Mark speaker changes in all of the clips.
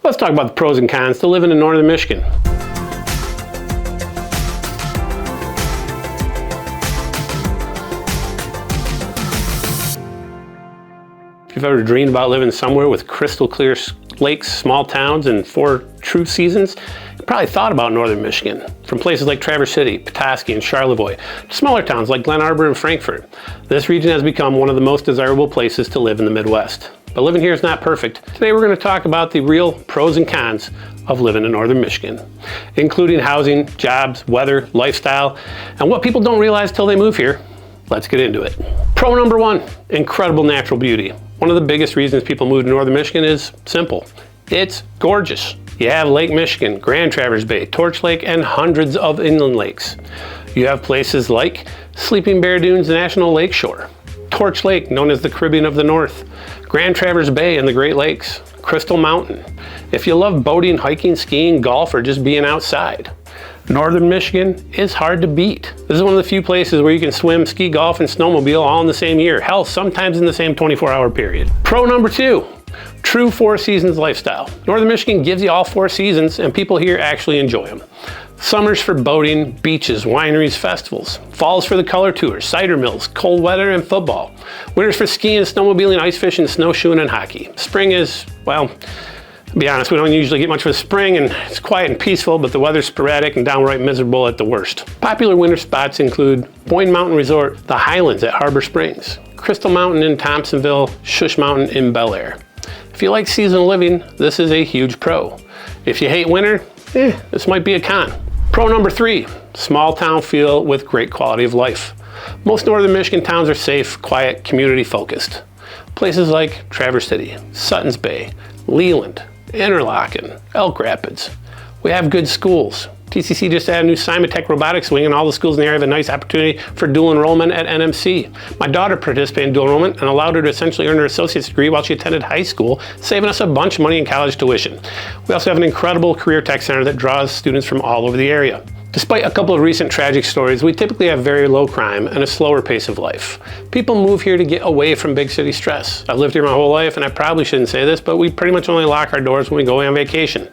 Speaker 1: Let's talk about the pros and cons to living in northern Michigan. If you've ever dreamed about living somewhere with crystal clear lakes, small towns, and 4 true seasons, you probably thought about northern Michigan. From places like Traverse City, Petoskey, and Charlevoix, to smaller towns like Glen Arbor and Frankfort, this region has become one of the most desirable places to live in the Midwest. But living here is not perfect. Today we're going to talk about the real pros and cons of living in northern Michigan, including housing, jobs, weather, lifestyle, and what people don't realize till they move here. Let's get into it. Pro number 1, incredible natural beauty. One of the biggest reasons people move to northern Michigan is simple. It's gorgeous. You have Lake Michigan, Grand Traverse Bay, Torch Lake, and hundreds of inland lakes. You have places like Sleeping Bear Dunes National Lake Shore, Torch Lake, known as the Caribbean of the North, Grand Traverse Bay and the Great Lakes, Crystal Mountain. If you love boating, hiking, skiing, golf, or just being outside, northern Michigan is hard to beat. This is one of the few places where you can swim, ski, golf, and snowmobile all in the same year. Hell, sometimes in the same 24-hour period. Pro number 2, true 4 seasons lifestyle. Northern Michigan gives you all 4 seasons, and people here actually enjoy them. Summers for boating, beaches, wineries, festivals. Falls for the color tours, cider mills, cold weather, and football. Winters for skiing, snowmobiling, ice fishing, snowshoeing, and hockey. Spring is, well, to be honest, we don't usually get much for the spring, and it's quiet and peaceful, but the weather's sporadic and downright miserable at the worst. Popular winter spots include Boyne Mountain Resort, the Highlands at Harbor Springs, Crystal Mountain in Thompsonville, Shush Mountain in Bel Air. If you like seasonal living, this is a huge pro. If you hate winter, this might be a con. Pro number 3, small town feel with great quality of life. Most northern Michigan towns are safe, quiet, community focused. Places like Traverse City, Suttons Bay, Leland, Interlochen, Elk Rapids. We have good schools. TCC just added a new Simatech robotics wing, and all the schools in the area have a nice opportunity for dual enrollment at NMC. My daughter participated in dual enrollment and allowed her to essentially earn her associate's degree while she attended high school, saving us a bunch of money in college tuition. We also have an incredible career tech center that draws students from all over the area. Despite a couple of recent tragic stories, we typically have very low crime and a slower pace of life. People move here to get away from big city stress. I've lived here my whole life, and I probably shouldn't say this, but we pretty much only lock our doors when we go away on vacation.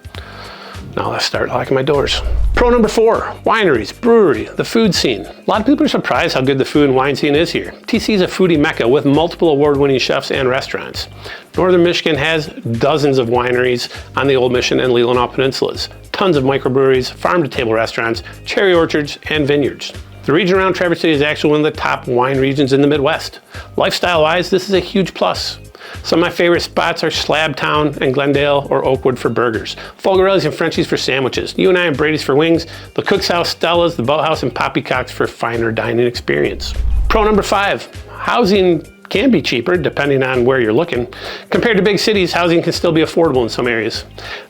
Speaker 1: Now let's start locking my doors. Pro number 4, wineries, brewery, the food scene. A lot of people are surprised how good the food and wine scene is here. TC is a foodie mecca with multiple award-winning chefs and restaurants. Northern Michigan has dozens of wineries on the Old Mission and Leelanau peninsulas, tons of microbreweries, farm-to-table restaurants, cherry orchards, and vineyards. The region around Traverse City is actually one of the top wine regions in the Midwest. Lifestyle-wise, this is a huge plus. Some of my favorite spots are Slabtown and Glendale or Oakwood for burgers, Folgarelli's and Frenchie's for sandwiches, U&I and Brady's for wings, the Cook's House, Stella's, the Boathouse, and Poppycock's for finer dining experience. Pro number 5, housing can be cheaper depending on where you're looking. Compared to big cities, housing can still be affordable in some areas.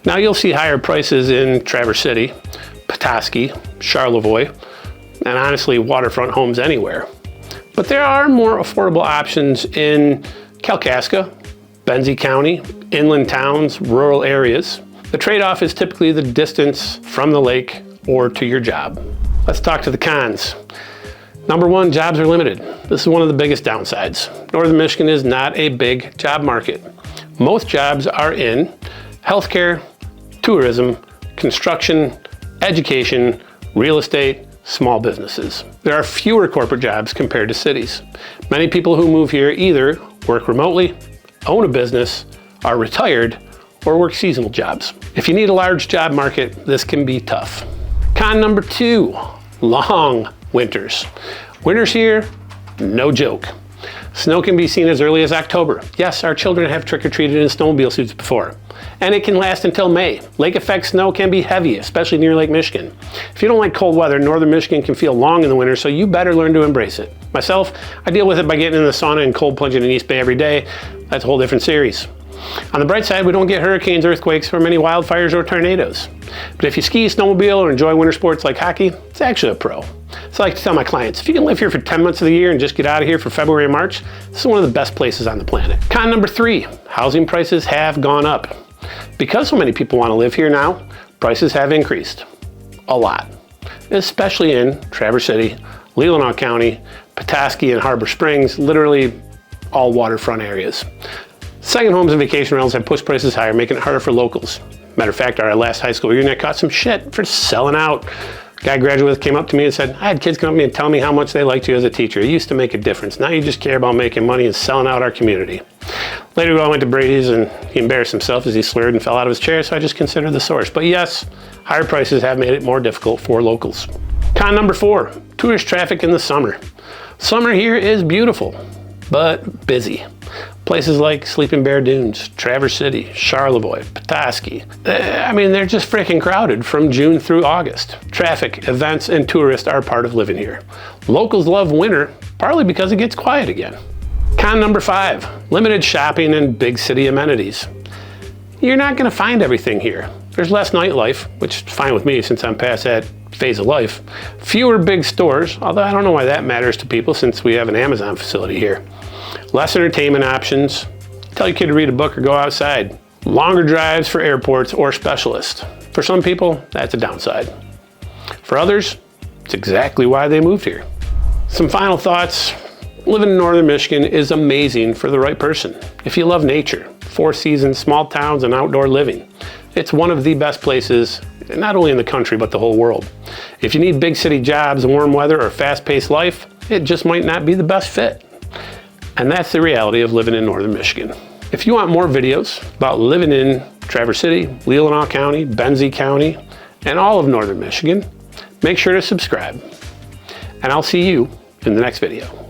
Speaker 1: Now you'll see higher prices in Traverse City, Petoskey, Charlevoix, and honestly waterfront homes anywhere. But there are more affordable options in Kalkaska, Benzie County, inland towns, rural areas. The trade-off is typically the distance from the lake or to your job. Let's talk to the cons. Number 1, jobs are limited. This is one of the biggest downsides. Northern Michigan is not a big job market. Most jobs are in healthcare, tourism, construction, education, real estate, small businesses. There are fewer corporate jobs compared to cities. Many people who move here either work remotely, own a business, are retired, or work seasonal jobs. If you need a large job market, this can be tough. Con number 2, long winters. Winters here, no joke. Snow can be seen as early as October. Yes, our children have trick-or-treated in snowmobile suits before. And it can last until May. Lake effect snow can be heavy, especially near Lake Michigan. If you don't like cold weather, northern Michigan can feel long in the winter, so you better learn to embrace it. Myself, I deal with it by getting in the sauna and cold plunging in East Bay every day. That's a whole different series. On the bright side, we don't get hurricanes, earthquakes, or many wildfires or tornadoes. But if you ski, snowmobile, or enjoy winter sports like hockey, it's actually a pro. So I like to tell my clients, if you can live here for 10 months of the year and just get out of here for February and March, this is one of the best places on the planet. Con number 3, housing prices have gone up. Because so many people want to live here now, prices have increased. A lot. Especially in Traverse City, Leelanau County, Petoskey, and Harbor Springs, literally all waterfront areas. Second homes and vacation rentals have pushed prices higher, making it harder for locals. Matter of fact, our last high school reunion, I caught some shit for selling out. Guy graduate came up to me and said, I had kids come up to me and tell me how much they liked you as a teacher. It used to make a difference. Now you just care about making money and selling out our community. Later I went to Brady's and he embarrassed himself as he slurred and fell out of his chair, so I just considered the source. But yes, higher prices have made it more difficult for locals. Con number 4, tourist traffic in the summer. Summer here is beautiful, but busy. Places like Sleeping Bear Dunes, Traverse City, Charlevoix, Petoskey. I mean, they're just freaking crowded from June through August. Traffic, events, and tourists are part of living here. Locals love winter, partly because it gets quiet again. Con number 5, limited shopping and big city amenities. You're not gonna find everything here. There's less nightlife, which is fine with me since I'm past that phase of life. Fewer big stores, although I don't know why that matters to people since we have an Amazon facility here. Less entertainment options. Tell your kid to read a book or go outside. Longer drives for airports or specialists. For some people, that's a downside. For others, it's exactly why they moved here. Some final thoughts. Living in northern Michigan is amazing for the right person. If you love nature, 4 seasons, small towns, and outdoor living, it's one of the best places, not only in the country, but the whole world. If you need big city jobs, warm weather, or fast-paced life, it just might not be the best fit. And that's the reality of living in northern Michigan. If you want more videos about living in Traverse City, Leelanau County, Benzie County, and all of northern Michigan, make sure to subscribe. And I'll see you in the next video.